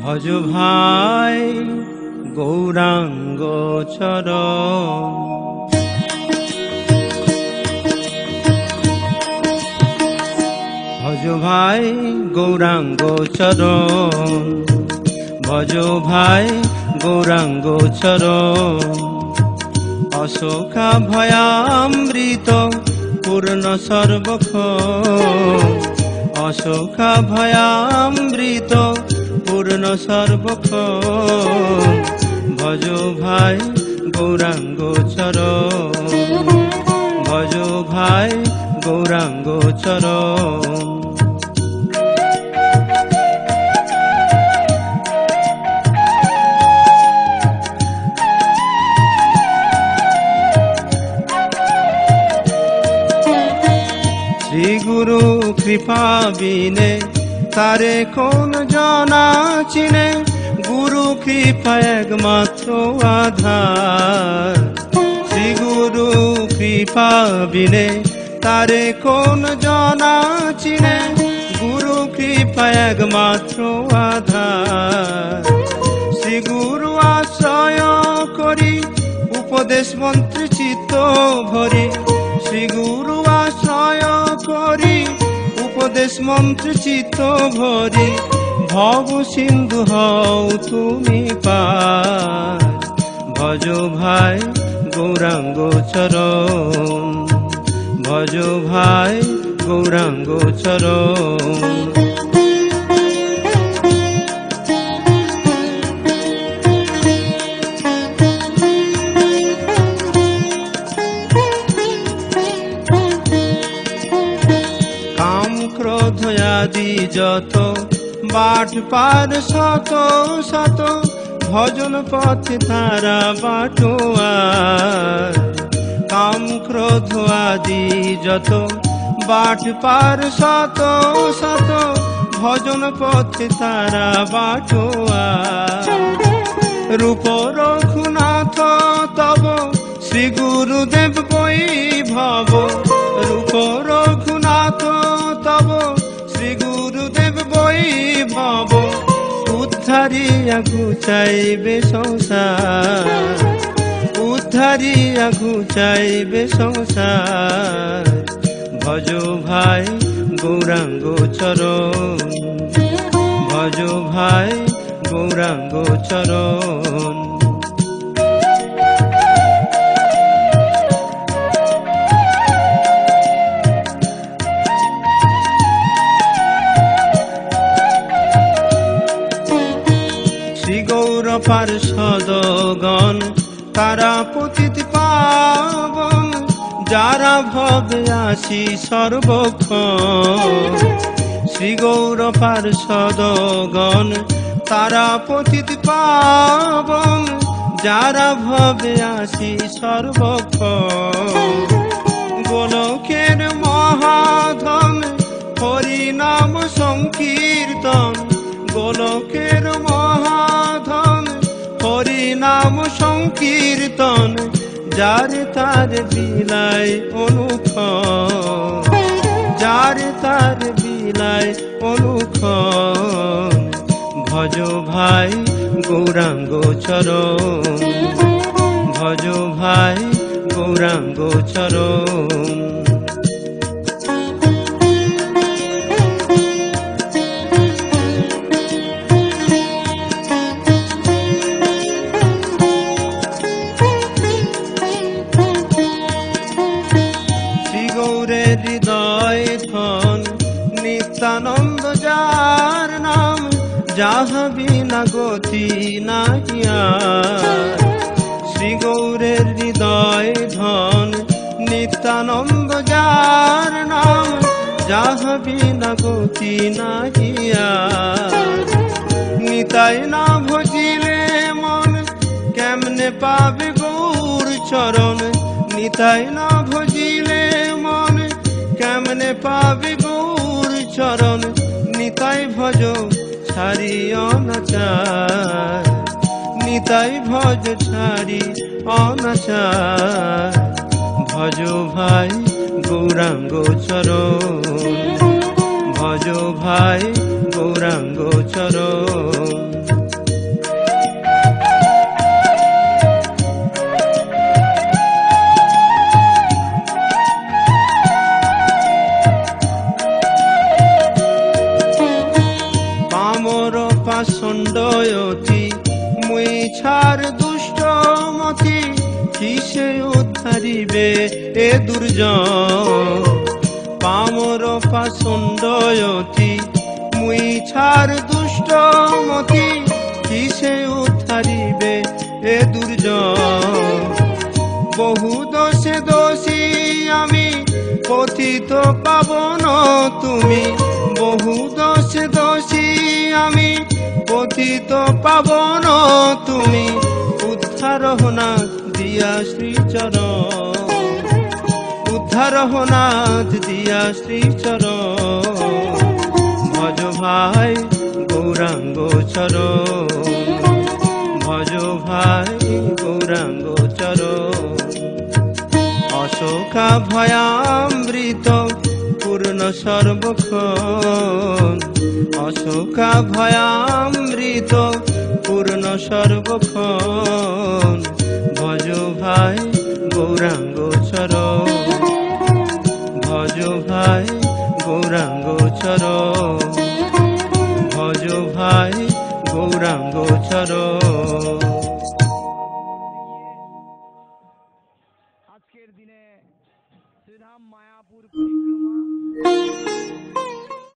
ভজ ভাই গৌরাঙ্গ চরণ। ভজ ভাই গৌরাঙ্গ চরণ, ভজ ভাই গৌরাঙ্গ চরণ। অশোকা ভয়ামৃত পূর্ণ সর্বক্ষ, অশোকা ভয়ামৃত পূর্ণ সর্বক্ষ। ভজ ভাই গৌরাঙ্গ চরণ, ভজ ভাই গৌরাঙ্গ চরণ। শ্রী গুরু কৃপা বিনে তারে কোন জানা চিনে, গুরু কৃপা একমাত্র আধার। শ্রী গুরু কৃপা বিনে তারে কোন জানা চিনে, গুরু কৃপা একমাত্র আধার। শ্রী গুরু আশ্রয় করি উপদেশ মন্ত্রে চিত্ত ভরি, শ্রী গুরু আশ্রয় করি উপদেশ মন্ত্রে চিত্ত ভরি। ভব সিন্ধু হও তুমি পার, ভজ ভাই গৌরাঙ্গ চরণ, ভজ ভাই গৌরাঙ্গ চরণ। কাম ক্রোধ আদি যত বাট পার শত শত, ভজন পথে তারা বাটোয়ার। কাম ক্রোধ আদি যত বাট পার শত শত, ভজন পথে তারা বাটোয়ার। রূপ রঘুনাথ তব শ্রী গুরুদেব বৈভব, রূপ রঘুনাথ তব শ্রী গুরুদেব বৈভব। উদ্ধারিয়া ঘুচাইবে সংসার, উদ্ধারিয়া ঘুচাইবে সংসার। ভজ ভাই গৌরাঙ্গ চরণ, ভজ ভাই গৌরাঙ্গ চরণ। শ্রী গৌর পার্ষদগণ তারা পতিত পাবন, যারা ভবে আসি সর্বক্ষণ। শ্রী গৌর পার্ষদগণ তারা পতিত পাবন, যারা ভবে আসি সর্বক্ষণ। গোলকের মহাধন হরি নাম সংকীর্তন, গোলকের মহাধন হরি নাম সংকীর্তন। যারে তার বিলায় অনুক্ষণ, যারে তার বিলায় অনুক্ষণ। ভজ ভাই গৌরাঙ্গ চরণ, ভজ ভাই গৌরাঙ্গ চরণ। হৃদয় ধন নিত্যানন্দ যার নাম, যাহা বিনা গতি নাহি আর। শ্রী গৌরের হৃদয় ধন নিত্যানন্দ যার নাম, যাহা বিনা গতি নাহি আর। নিতাই না ভজিলে মন কেমনে পাবে গৌর চরণ, নিতাই না ভজিলে মন কেমনে পাবে গৌর চরণ। নিতাই ভজ ছাড়ি অনাচার, নিতাই ভজ ছাড়ি অনাচার। ভজ ভাই গৌরাঙ্গ চরণ, ভজ ভাই গৌরাঙ্গ চরণ। পাষণ্ডয়তি মুই ছাড় দুষ্ট মতি কিসে উদ্ধারিবে এ দুর্জন পামর পাষণ্ডয়তি মুই ছাড় দুষ্ট মতি কিসে উদ্ধারিবে এ দুর্জন বহু দোষে দোষী আমি পতিত পাবন তুমি বহু দোষে দোষী আমি পতিত পাবন তুমি উদ্ধার হনাথ দিয়া শ্রীচরণ উদ্ধার হনাথ দিয়া শ্রীচরণ ভজ ভাই গৌরাঙ্গ চরণ ভজ ভাই গৌরাঙ্গ চরণ অশোকা ভয়ামৃত পূর্ণ সর্বক্ষণ অশোকা ভয়ামৃত পূর্ণ সর্বক্ষণ ভজ ভাই গৌরাঙ্গ চরণ ভজ ভাই গৌরাঙ্গ চরণ ভজ ভাই গৌরাঙ্গ চরণ।